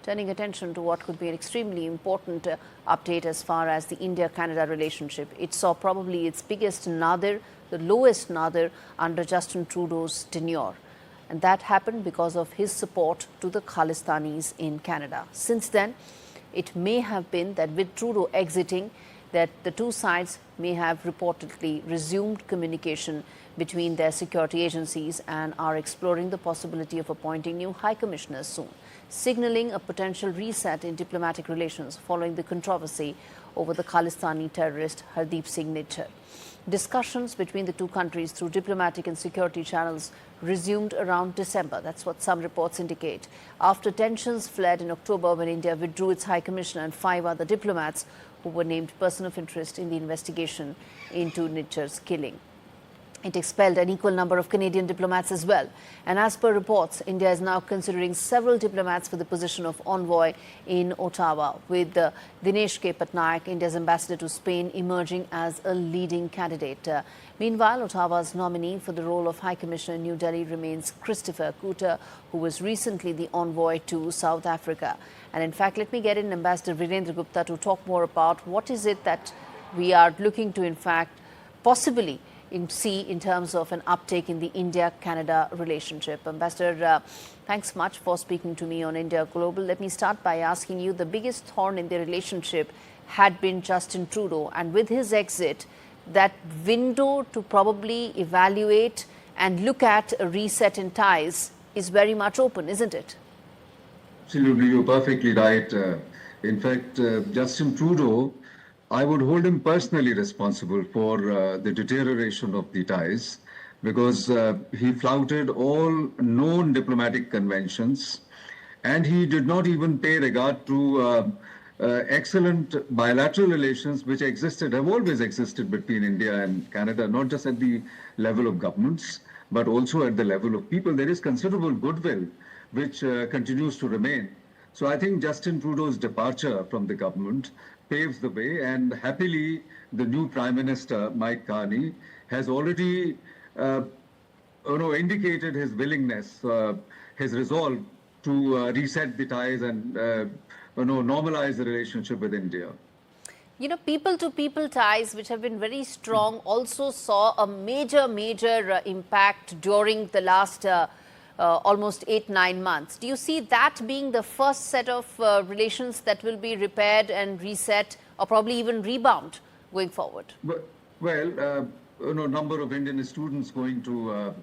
Turning attention to what could be an extremely important update as far as the India-Canada relationship. It saw probably its biggest nadir, the lowest nadir under Justin Trudeau's tenure. And that happened because of his support to the Khalistanis in Canada. Since then, it may have been that with Trudeau exiting, that the two sides may have reportedly resumed communication between their security agencies and are exploring the possibility of appointing new high commissioners soon, signalling a potential reset in diplomatic relations following the controversy over the Khalistani terrorist Hardeep Singh Nijjar. Discussions between the two countries through diplomatic and security channels resumed around December. That's what some reports indicate. After tensions flared in October when India withdrew its High Commissioner and 5 other diplomats who were named person of interest in the investigation into Nijjar's killing. It expelled an equal number of Canadian diplomats as well. And as per reports, India is now considering several diplomats for the position of envoy in Ottawa, with Dinesh K. Patnaik, India's ambassador to Spain, emerging as a leading candidate. Meanwhile, Ottawa's nominee for the role of High Commissioner in New Delhi remains Christopher Cooter, who was recently the envoy to South Africa. And in fact, let me get in Ambassador Virendra Gupta to talk more about what is it that we are looking to, in fact, possibly see in terms of an uptake in the India-Canada relationship. Ambassador, thanks much for speaking to me on India Global. Let me start by asking you, the biggest thorn in the relationship had been Justin Trudeau, and with his exit, that window to probably evaluate and look at a reset in ties is very much open, isn't it? Absolutely, you're perfectly right. In fact, Justin Trudeau, I would hold him personally responsible for the deterioration of the ties, because he flouted all known diplomatic conventions, and he did not even pay regard to excellent bilateral relations which have always existed between India and Canada, not just at the level of governments, but also at the level of people. There is considerable goodwill which continues to remain. So I think Justin Trudeau's departure from the government paves the way, and happily the new Prime Minister, Mike Carney, has already indicated his willingness, his resolve to reset the ties and normalize the relationship with India. You know, people-to-people ties, which have been very strong, also saw a major impact during the last almost 8-9 months. Do you see that being the first set of relations that will be repaired and reset, or probably even rebound going forward? Well, number of Indian students going to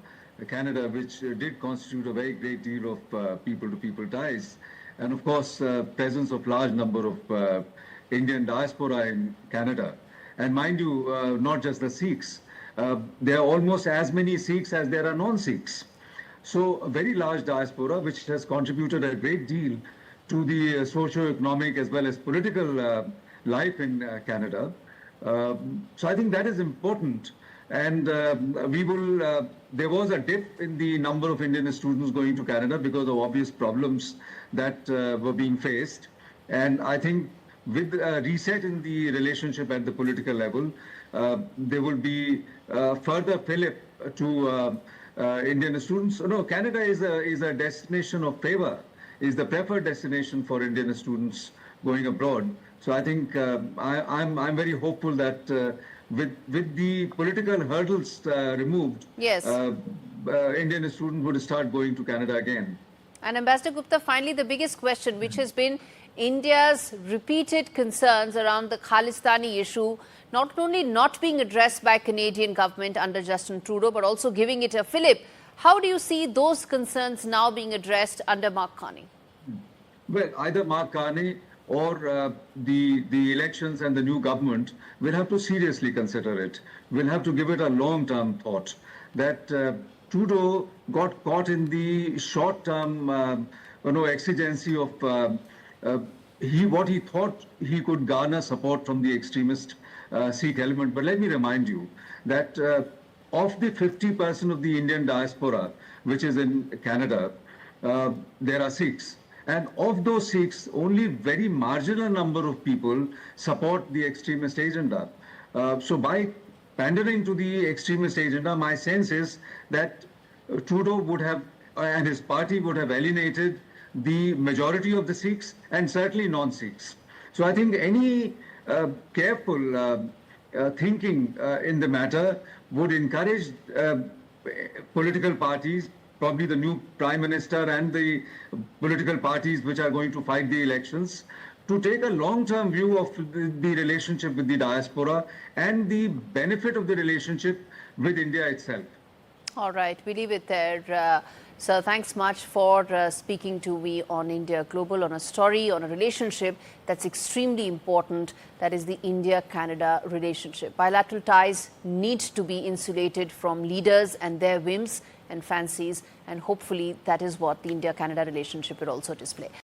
Canada, which did constitute a very great deal of people-to-people ties, and of course, presence of large number of Indian diaspora in Canada. And mind you, not just the Sikhs, there are almost as many Sikhs as there are non-Sikhs. So a very large diaspora, which has contributed a great deal to the socio-economic as well as political life in Canada. So I think that is important. And there was a dip in the number of Indian students going to Canada because of obvious problems that were being faced. And I think with a reset in the relationship at the political level, there will be further fillip to Indian students. No, Canada is a destination of favor, is the preferred destination for Indian students going abroad. So I think I'm very hopeful that with the political hurdles removed, yes, Indian students would start going to Canada again. And Ambassador Gupta, finally, the biggest question, which has been India's repeated concerns around the Khalistani issue, not only not being addressed by Canadian government under Justin Trudeau, but also giving it a fillip. How do you see those concerns now being addressed under Mark Carney? Well, either Mark Carney or the elections and the new government will have to seriously consider it. We'll have to give it a long-term thought. That Trudeau got caught in the short-term exigency of what he thought he could garner support from the extremist Sikh element. But let me remind you that of the 50% of the Indian diaspora, which is in Canada, there are Sikhs. And of those Sikhs, only very marginal number of people support the extremist agenda. So by pandering to the extremist agenda, my sense is that Trudeau would have, and his party would have alienated the majority of the Sikhs and certainly non-Sikhs. So I think any careful thinking in the matter would encourage political parties, probably the new Prime Minister and the political parties which are going to fight the elections, to take a long-term view of the relationship with the diaspora and the benefit of the relationship with India itself. All right, we leave it there. So thanks much for speaking to me on India Global, on a story, on a relationship that's extremely important, that is the India-Canada relationship. Bilateral ties need to be insulated from leaders and their whims and fancies, and hopefully that is what the India-Canada relationship will also display.